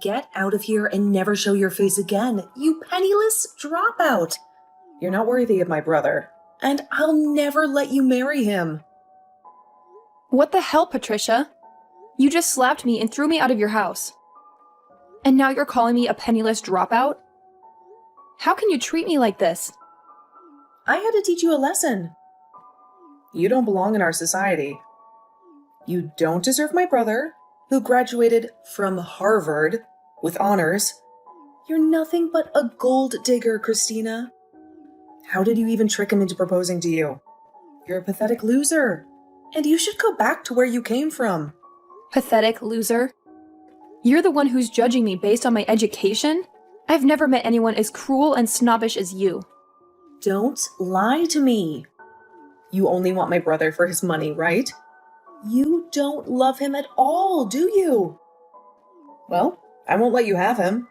Get out of here and never show your face again, you penniless dropout. You're not worthy of my brother, and I'll never let you marry him. What the hell, Patricia? You just slapped me and threw me out of your house. And now you're calling me a penniless dropout? How can you treat me like this? I had to teach you a lesson. You don't belong in our society. You don't deserve my brother, who graduated from Harvard with honors. You're nothing but a gold digger, Christina. How did you even trick him into proposing to you? You're a pathetic loser, and you should go back to where you came from. Pathetic loser? You're the one who's judging me based on my education? I've never met anyone as cruel and snobbish as you. Don't lie to me. You only want my brother for his money, right? You don't love him at all, do you? Well, I won't let you have him.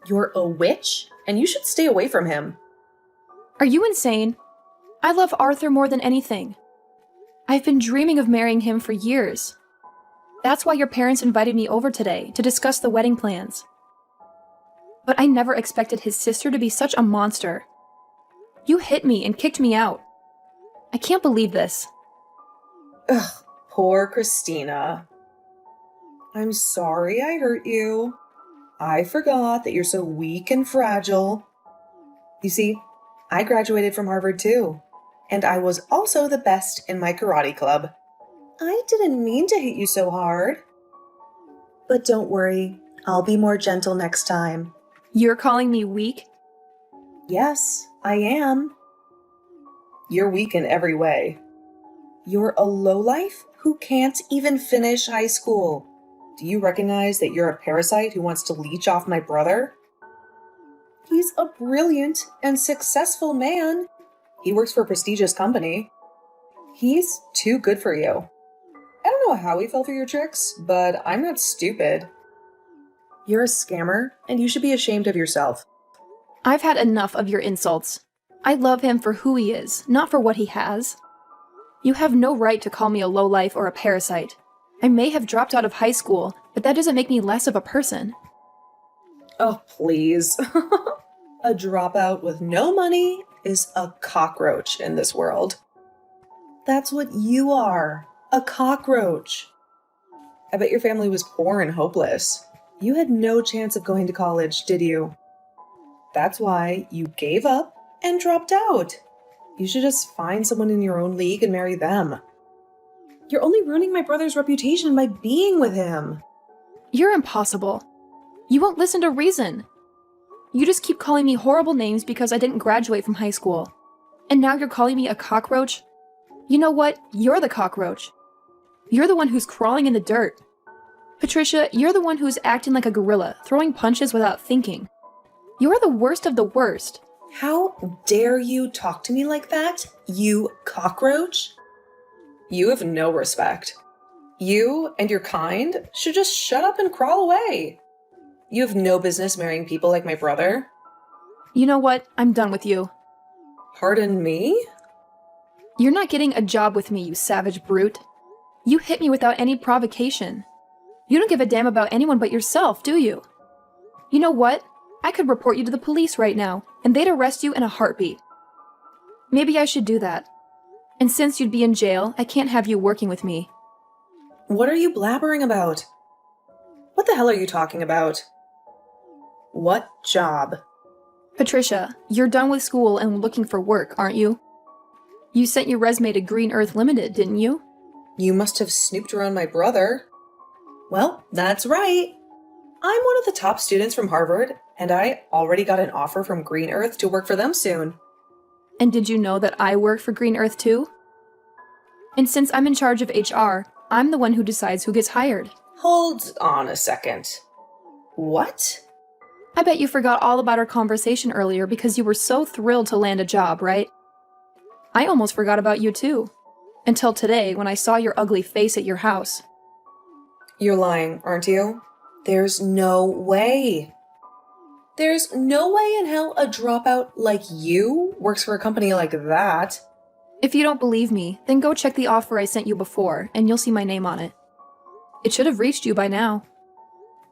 You're a witch, and you should stay away from him. Are you insane? I love Arthur more than anything. I've been dreaming of marrying him for years. That's why your parents invited me over today to discuss the wedding plans. But I never expected his sister to be such a monster. You hit me and kicked me out. I can't believe this. Ugh, poor Christina. I'm sorry I hurt you. I forgot that you're so weak and fragile. You see, I graduated from Harvard too, and I was also the best in my karate club. I didn't mean to hit you so hard. But don't worry, I'll be more gentle next time. You're calling me weak? Yes, I am. You're weak in every way. You're a lowlife who can't even finish high school. Do you recognize that you're a parasite who wants to leech off my brother? He's a brilliant and successful man. He works for a prestigious company. He's too good for you. I don't know how he fell for your tricks, but I'm not stupid. You're a scammer, and you should be ashamed of yourself. I've had enough of your insults. I love him for who he is, not for what he has. You have no right to call me a lowlife or a parasite. I may have dropped out of high school, but that doesn't make me less of a person. Oh, please. A dropout with no money is a cockroach in this world. That's what you are, a cockroach. I bet your family was poor and hopeless. You had no chance of going to college, did you? That's why you gave up and dropped out. You should just find someone in your own league and marry them. You're only ruining my brother's reputation by being with him. You're impossible. You won't listen to reason. You just keep calling me horrible names because I didn't graduate from high school. And now you're calling me a cockroach? You know what? You're the cockroach. You're the one who's crawling in the dirt. Patricia, you're the one who's acting like a gorilla, throwing punches without thinking. You're the worst of the worst. How dare you talk to me like that, you cockroach? You have no respect. You and your kind should just shut up and crawl away. You have no business marrying people like my brother. You know what? I'm done with you. Pardon me? You're not getting a job with me, you savage brute. You hit me without any provocation. You don't give a damn about anyone but yourself, do you? You know what? I could report you to the police right now, and they'd arrest you in a heartbeat. Maybe I should do that. And since you'd be in jail, I can't have you working with me. What are you blabbering about? What the hell are you talking about? What job? Patricia, you're done with school and looking for work, aren't you? You sent your resume to Green Earth Limited, didn't you? You must have snooped around my brother. Well, that's right. I'm one of the top students from Harvard, and I already got an offer from Green Earth to work for them soon. And did you know that I work for Green Earth too? And since I'm in charge of HR, I'm the one who decides who gets hired. Hold on a second. What? I bet you forgot all about our conversation earlier because you were so thrilled to land a job, right? I almost forgot about you too. Until today, when I saw your ugly face at your house. You're lying, aren't you? There's no way. There's no way in hell a dropout like you works for a company like that. If you don't believe me, then go check the offer I sent you before, and you'll see my name on it. It should have reached you by now.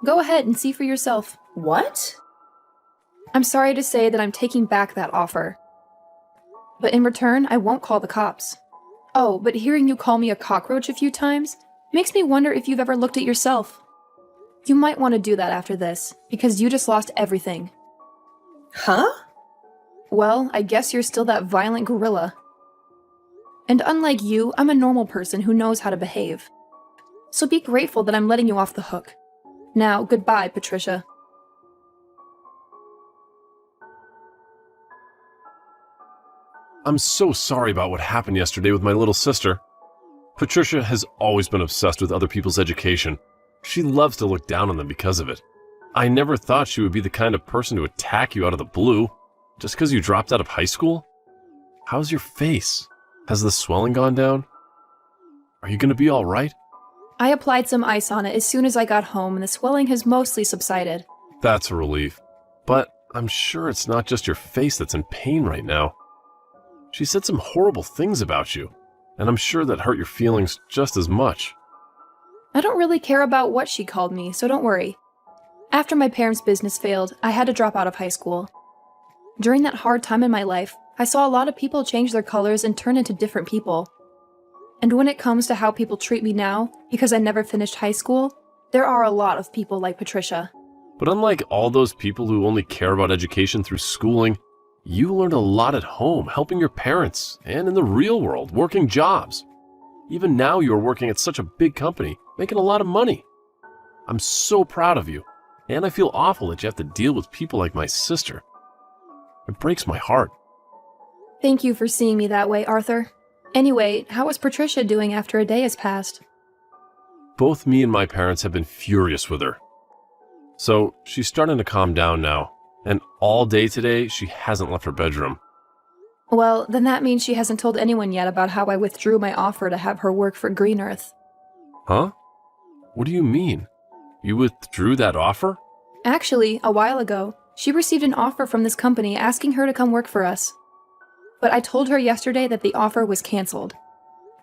Go ahead and see for yourself. What? I'm sorry to say that I'm taking back that offer. But in return, I won't call the cops. Oh, but hearing you call me a cockroach a few times makes me wonder if you've ever looked at yourself. You might want to do that after this, because you just lost everything. Huh? Well, I guess you're still that violent gorilla. And unlike you, I'm a normal person who knows how to behave. So be grateful that I'm letting you off the hook. Now, goodbye, Patricia. I'm so sorry about what happened yesterday with my little sister. Patricia has always been obsessed with other people's education. She loves to look down on them because of it. I never thought she would be the kind of person to attack you out of the blue, just because you dropped out of high school. How's your face? Has the swelling gone down? Are you going to be all right? I applied some ice on it as soon as I got home, and the swelling has mostly subsided. That's a relief. But I'm sure it's not just your face that's in pain right now. She said some horrible things about you, and I'm sure that hurt your feelings just as much. I don't really care about what she called me, so don't worry. After my parents' business failed, I had to drop out of high school. During that hard time in my life, I saw a lot of people change their colors and turn into different people. And when it comes to how people treat me now, because I never finished high school, there are a lot of people like Patricia. But unlike all those people who only care about education through schooling, you learned a lot at home, helping your parents, and in the real world, working jobs. Even now you are working at such a big company, making a lot of money. I'm so proud of you, and I feel awful that you have to deal with people like my sister. It breaks my heart. Thank you for seeing me that way, Arthur. Anyway, how is Patricia doing after a day has passed? Both me and my parents have been furious with her. So she's starting to calm down now, and all day today she hasn't left her bedroom. Well, then that means she hasn't told anyone yet about how I withdrew my offer to have her work for Green Earth. Huh? What do you mean? You withdrew that offer? Actually, a while ago, she received an offer from this company asking her to come work for us. But I told her yesterday that the offer was canceled.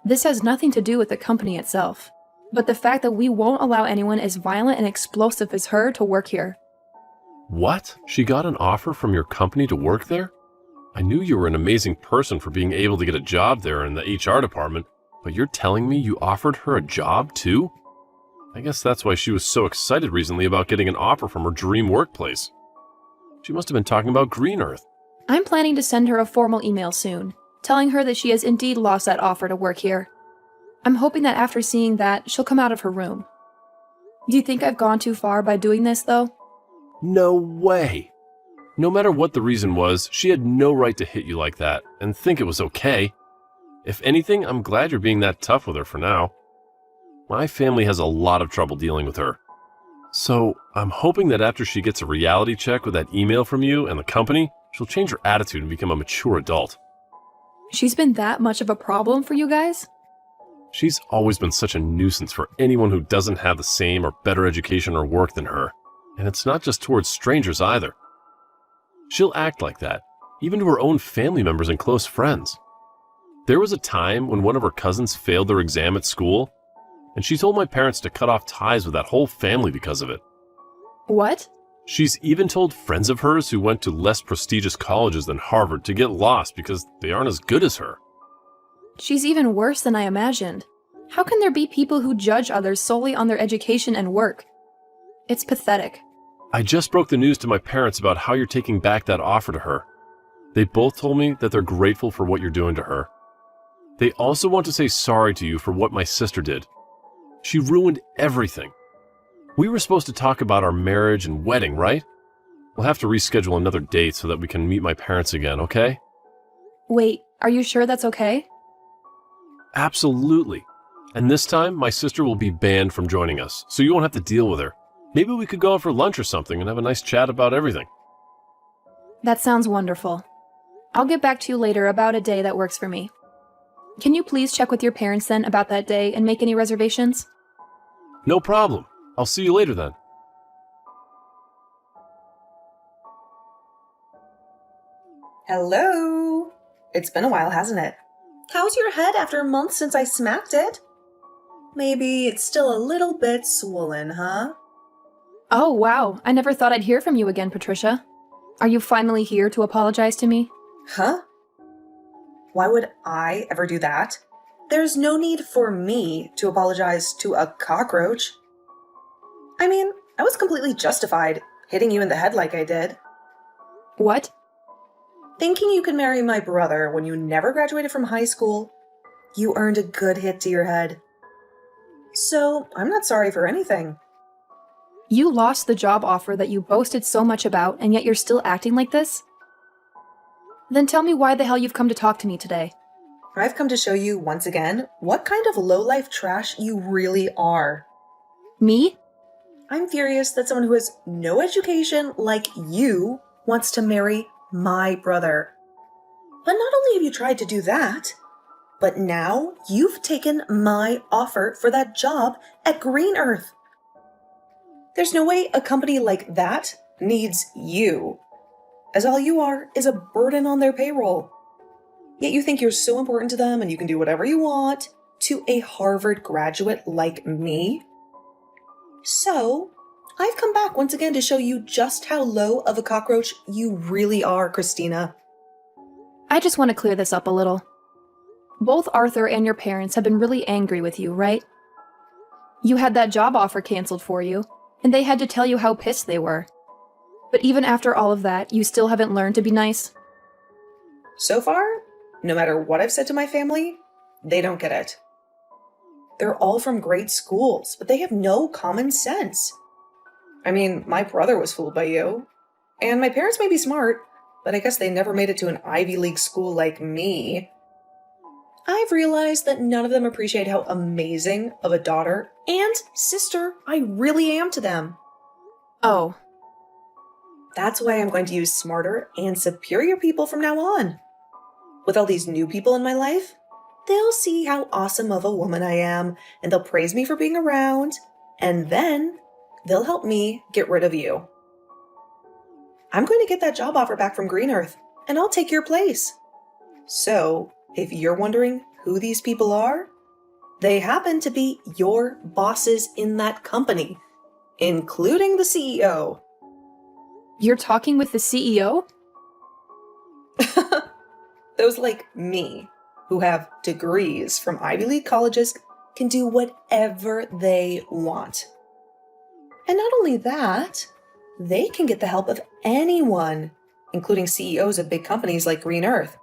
This has nothing to do with the company itself, but the fact that we won't allow anyone as violent and explosive as her to work here. What? She got an offer from your company to work there? I knew you were an amazing person for being able to get a job there in the HR department, but you're telling me you offered her a job too? I guess that's why she was so excited recently about getting an offer from her dream workplace. She must have been talking about Green Earth. I'm planning to send her a formal email soon, telling her that she has indeed lost that offer to work here. I'm hoping that after seeing that, she'll come out of her room. Do you think I've gone too far by doing this, though? No way! No matter what the reason was, she had no right to hit you like that and think it was okay. If anything, I'm glad you're being that tough with her for now. My family has a lot of trouble dealing with her. So, I'm hoping that after she gets a reality check with that email from you and the company, she'll change her attitude and become a mature adult. She's been that much of a problem for you guys? She's always been such a nuisance for anyone who doesn't have the same or better education or work than her. And it's not just towards strangers either. She'll act like that, even to her own family members and close friends. There was a time when one of her cousins failed their exam at school, and she told my parents to cut off ties with that whole family because of it. What? She's even told friends of hers who went to less prestigious colleges than Harvard to get lost because they aren't as good as her. She's even worse than I imagined. How can there be people who judge others solely on their education and work? It's pathetic. I just broke the news to my parents about how you're taking back that offer to her. They both told me that they're grateful for what you're doing to her. They also want to say sorry to you for what my sister did. She ruined everything. We were supposed to talk about our marriage and wedding, right? We'll have to reschedule another date so that we can meet my parents again, okay? Wait, are you sure that's okay? Absolutely. And this time, my sister will be banned from joining us, so you won't have to deal with her. Maybe we could go out for lunch or something and have a nice chat about everything. That sounds wonderful. I'll get back to you later about a day that works for me. Can you please check with your parents then about that day and make any reservations? No problem. I'll see you later then. Hello? It's been a while, hasn't it? How's your head after months since I smacked it? Maybe it's still a little bit swollen, huh? Oh, wow. I never thought I'd hear from you again, Patricia. Are you finally here to apologize to me? Huh? Why would I ever do that? There's no need for me to apologize to a cockroach. I mean, I was completely justified hitting you in the head like I did. What? Thinking you could marry my brother when you never graduated from high school, you earned a good hit to your head. So, I'm not sorry for anything. You lost the job offer that you boasted so much about, and yet you're still acting like this? Then tell me why the hell you've come to talk to me today. I've come to show you once again what kind of low-life trash you really are. Me? I'm furious that someone who has no education like you wants to marry my brother. But not only have you tried to do that, but now you've taken my offer for that job at Green Earth. There's no way a company like that needs you, as all you are is a burden on their payroll. Yet you think you're so important to them and you can do whatever you want to a Harvard graduate like me? So, I've come back once again to show you just how low of a cockroach you really are, Christina. I just want to clear this up a little. Both Arthur and your parents have been really angry with you, right? You had that job offer canceled for you, and they had to tell you how pissed they were. But even after all of that, you still haven't learned to be nice? So far, no matter what I've said to my family, they don't get it. They're all from great schools, but they have no common sense. I mean, my brother was fooled by you. And my parents may be smart, but I guess they never made it to an Ivy League school like me. I've realized that none of them appreciate how amazing of a daughter and sister I really am to them. Oh. That's why I'm going to use smarter and superior people from now on. With all these new people in my life, they'll see how awesome of a woman I am, and they'll praise me for being around, and then they'll help me get rid of you. I'm going to get that job offer back from Green Earth, and I'll take your place. So, if you're wondering who these people are, they happen to be your bosses in that company, including the CEO. You're talking with the CEO? Those like me, who have degrees from Ivy League colleges, can do whatever they want. And not only that, they can get the help of anyone, including CEOs of big companies like Green Earth.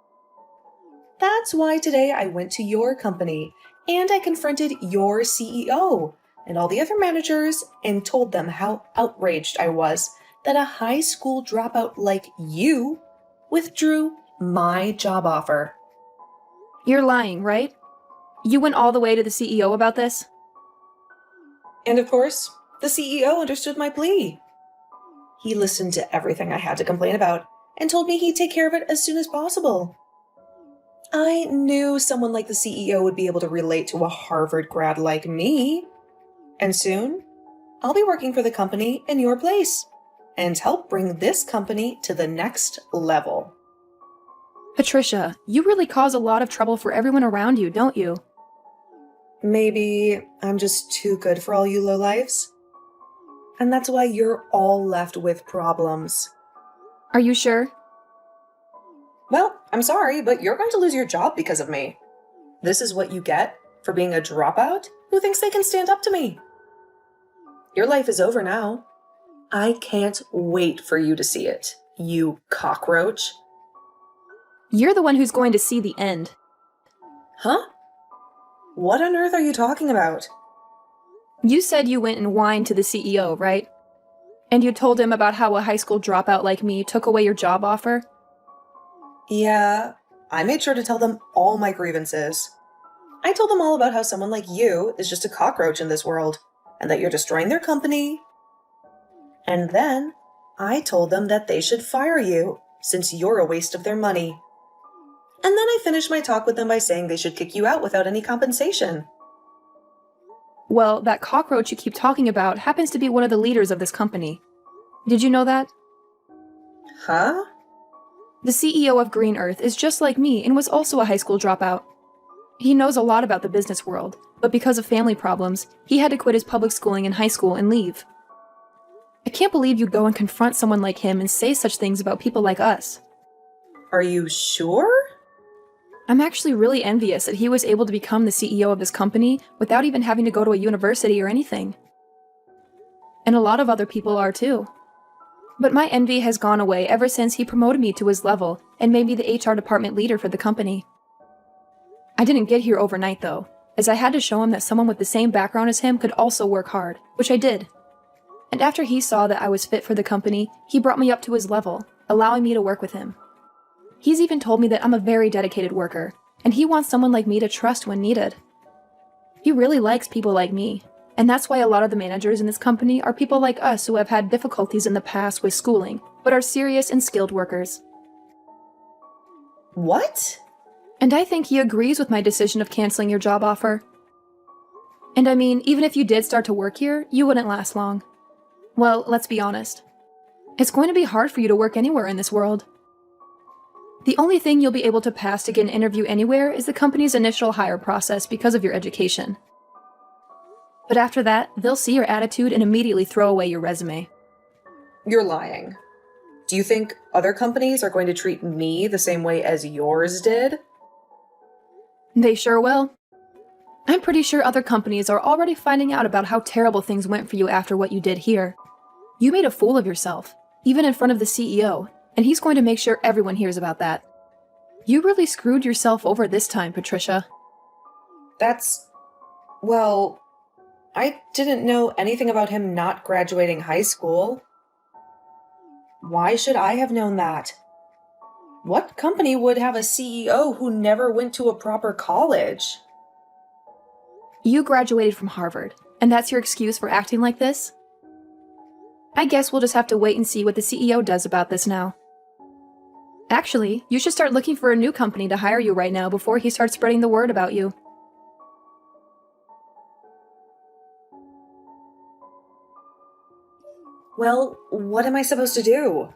That's why today I went to your company and I confronted your CEO and all the other managers and told them how outraged I was that a high school dropout like you withdrew my job offer. You're lying, right? You went all the way to the CEO about this? And of course, the CEO understood my plea. He listened to everything I had to complain about and told me he'd take care of it as soon as possible. I knew someone like the CEO would be able to relate to a Harvard grad like me. And soon, I'll be working for the company in your place and help bring this company to the next level. Patricia, you really cause a lot of trouble for everyone around you, don't you? Maybe I'm just too good for all you lowlifes. And that's why you're all left with problems. Are you sure? Well, I'm sorry, but you're going to lose your job because of me. This is what you get for being a dropout who thinks they can stand up to me. Your life is over now. I can't wait for you to see it, you cockroach. You're the one who's going to see the end. Huh? What on earth are you talking about? You said you went and whined to the CEO, right? And you told him about how a high school dropout like me took away your job offer? Yeah, I made sure to tell them all my grievances. I told them all about how someone like you is just a cockroach in this world, and that you're destroying their company. And then, I told them that they should fire you, since you're a waste of their money. And then I finished my talk with them by saying they should kick you out without any compensation. Well, that cockroach you keep talking about happens to be one of the leaders of this company. Did you know that? Huh? The CEO of Green Earth is just like me and was also a high school dropout. He knows a lot about the business world, but because of family problems, he had to quit his public schooling in high school and leave. I can't believe you'd go and confront someone like him and say such things about people like us. Are you sure? I'm actually really envious that he was able to become the CEO of this company without even having to go to a university or anything. And a lot of other people are too. But my envy has gone away ever since he promoted me to his level and made me the HR department leader for the company. I didn't get here overnight though, as I had to show him that someone with the same background as him could also work hard, which I did. And after he saw that I was fit for the company, he brought me up to his level, allowing me to work with him. He's even told me that I'm a very dedicated worker, and he wants someone like me to trust when needed. He really likes people like me, and that's why a lot of the managers in this company are people like us who have had difficulties in the past with schooling, but are serious and skilled workers. What? And I think he agrees with my decision of canceling your job offer. And I mean, even if you did start to work here, you wouldn't last long. Well, let's be honest. It's going to be hard for you to work anywhere in this world. The only thing you'll be able to pass to get an interview anywhere is the company's initial hire process because of your education. But after that, they'll see your attitude and immediately throw away your resume. You're lying. Do you think other companies are going to treat me the same way as yours did? They sure will. I'm pretty sure other companies are already finding out about how terrible things went for you after what you did here. You made a fool of yourself, even in front of the CEO, and he's going to make sure everyone hears about that. You really screwed yourself over this time, Patricia. Well, I didn't know anything about him not graduating high school. Why should I have known that? What company would have a CEO who never went to a proper college? You graduated from Harvard, and that's your excuse for acting like this? I guess we'll just have to wait and see what the CEO does about this now. Actually, you should start looking for a new company to hire you right now before he starts spreading the word about you. Well, what am I supposed to do?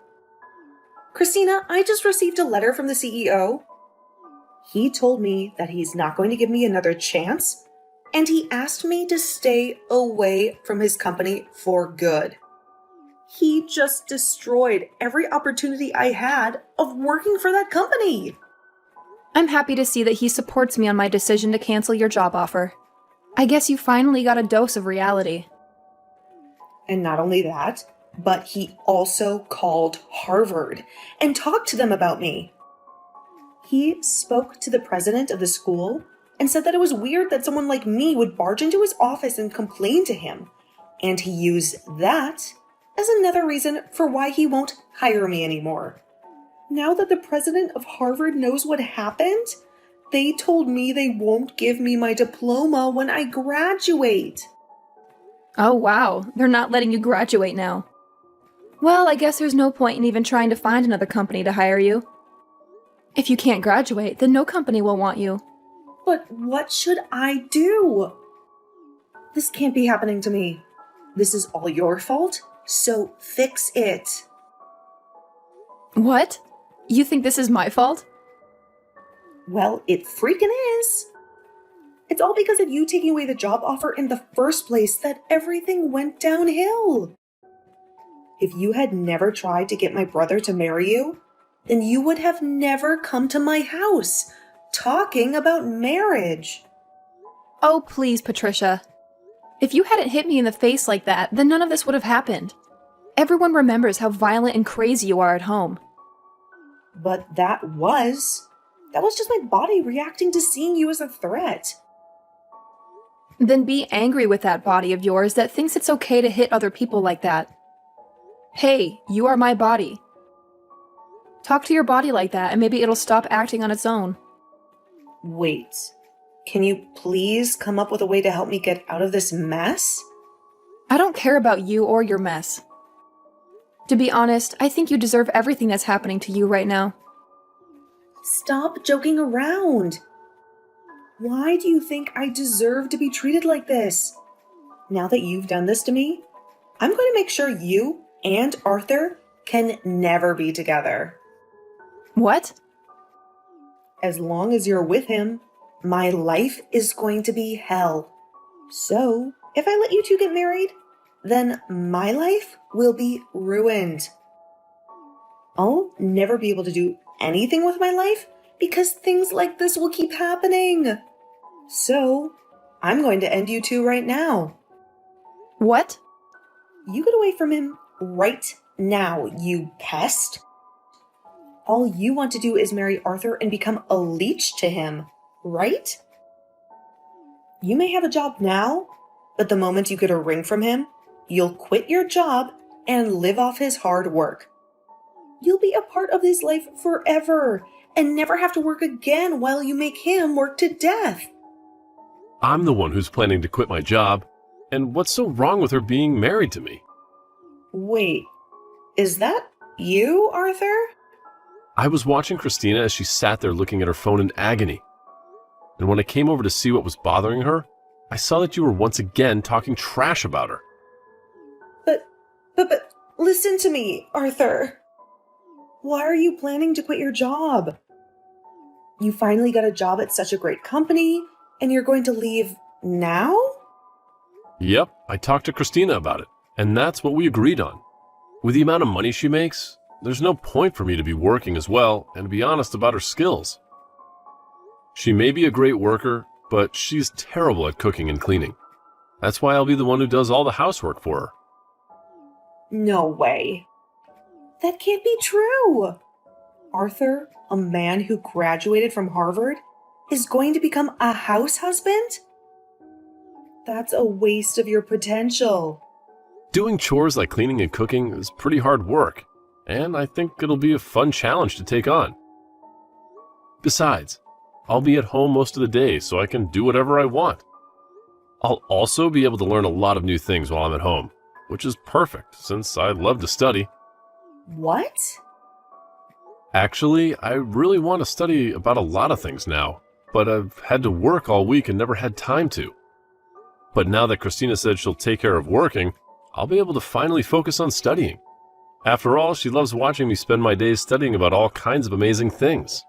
Christina, I just received a letter from the CEO. He told me that he's not going to give me another chance, and he asked me to stay away from his company for good. He just destroyed every opportunity I had of working for that company. I'm happy to see that he supports me on my decision to cancel your job offer. I guess you finally got a dose of reality. And not only that, but he also called Harvard and talked to them about me. He spoke to the president of the school and said that it was weird that someone like me would barge into his office and complain to him. And he used that as another reason for why he won't hire me anymore. Now that the president of Harvard knows what happened, they told me they won't give me my diploma when I graduate. Oh wow, they're not letting you graduate now. Well, I guess there's no point in even trying to find another company to hire you. If you can't graduate, then no company will want you. But what should I do? This can't be happening to me. This is all your fault, so fix it. What? You think this is my fault? Well, it freaking is. It's all because of you taking away the job offer in the first place that everything went downhill. If you had never tried to get my brother to marry you, then you would have never come to my house talking about marriage. Oh, please, Patricia. If you hadn't hit me in the face like that, then none of this would have happened. Everyone remembers how violent and crazy you are at home. But that was just my body reacting to seeing you as a threat. Then be angry with that body of yours that thinks it's okay to hit other people like that. Hey, you are my body. Talk to your body like that and maybe it'll stop acting on its own. Wait, can you please come up with a way to help me get out of this mess? I don't care about you or your mess. To be honest, I think you deserve everything that's happening to you right now. Stop joking around. Why do you think I deserve to be treated like this? Now that you've done this to me, I'm going to make sure you and Arthur can never be together. What? As long as you're with him, my life is going to be hell. So, if I let you two get married, then my life will be ruined. I'll never be able to do anything with my life because things like this will keep happening. So, I'm going to end you two right now. What? You get away from him right now, you pest. All you want to do is marry Arthur and become a leech to him, right? You may have a job now, but the moment you get a ring from him, you'll quit your job and live off his hard work. You'll be a part of his life forever and never have to work again while you make him work to death. I'm the one who's planning to quit my job, and what's so wrong with her being married to me? Wait, is that you, Arthur? I was watching Christina as she sat there looking at her phone in agony. And when I came over to see what was bothering her, I saw that you were once again talking trash about her. But listen to me, Arthur. Why are you planning to quit your job? You finally got a job at such a great company, and you're going to leave now? Yep, I talked to Christina about it, and that's what we agreed on. With the amount of money she makes, there's no point for me to be working as well and to be honest about her skills. She may be a great worker, but she's terrible at cooking and cleaning. That's why I'll be the one who does all the housework for her. No way. That can't be true. Arthur, a man who graduated from Harvard, is going to become a house husband? That's a waste of your potential. Doing chores like cleaning and cooking is pretty hard work, and I think it'll be a fun challenge to take on. Besides, I'll be at home most of the day so I can do whatever I want. I'll also be able to learn a lot of new things while I'm at home, which is perfect since I love to study. What? Actually, I really want to study about a lot of things now, but I've had to work all week and never had time to. But now that Christina said she'll take care of working, I'll be able to finally focus on studying. After all, she loves watching me spend my days studying about all kinds of amazing things.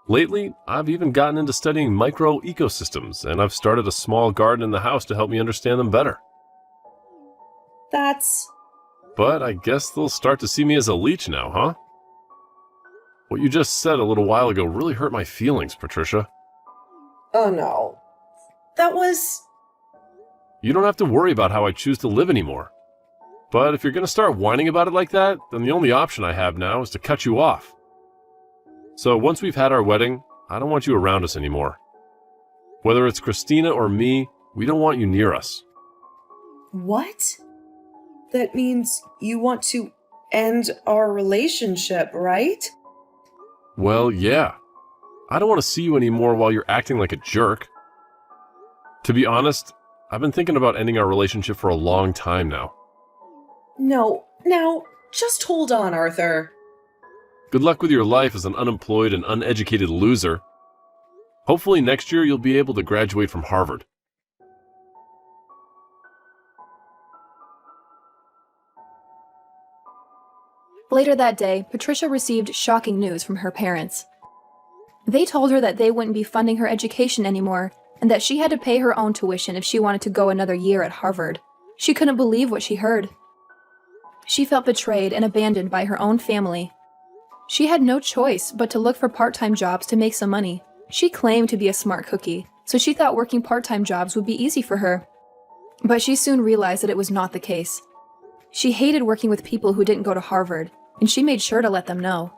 Lately, I've even gotten into studying micro-ecosystems, and I've started a small garden in the house to help me understand them better. But I guess they'll start to see me as a leech now, huh? What you just said a little while ago really hurt my feelings, Patricia. Oh no. That was... You don't have to worry about how I choose to live anymore. But if you're going to start whining about it like that, then the only option I have now is to cut you off. So once we've had our wedding, I don't want you around us anymore. Whether it's Christina or me, we don't want you near us. What? That means you want to end our relationship, right? Well, yeah. I don't want to see you anymore while you're acting like a jerk. To be honest, I've been thinking about ending our relationship for a long time now. No, now, just hold on, Arthur. Good luck with your life as an unemployed and uneducated loser. Hopefully next year you'll be able to graduate from Harvard. Later that day, Patricia received shocking news from her parents. They told her that they wouldn't be funding her education anymore, and that she had to pay her own tuition if she wanted to go another year at Harvard. She couldn't believe what she heard. She felt betrayed and abandoned by her own family. She had no choice but to look for part-time jobs to make some money. She claimed to be a smart cookie, so she thought working part-time jobs would be easy for her. But she soon realized that it was not the case. She hated working with people who didn't go to Harvard, and she made sure to let them know.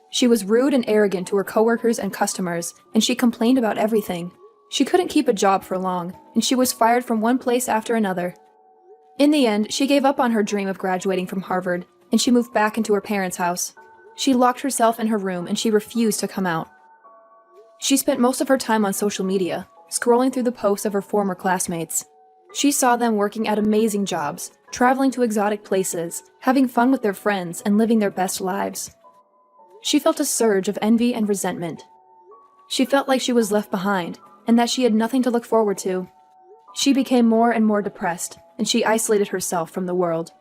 She was rude and arrogant to her coworkers and customers, and she complained about everything. She couldn't keep a job for long, and she was fired from one place after another. In the end, she gave up on her dream of graduating from Harvard, and she moved back into her parents' house. She locked herself in her room, and she refused to come out. She spent most of her time on social media, scrolling through the posts of her former classmates. She saw them working at amazing jobs, traveling to exotic places, having fun with their friends, and living their best lives. She felt a surge of envy and resentment. She felt like she was left behind, and that she had nothing to look forward to. She became more and more depressed, and she isolated herself from the world.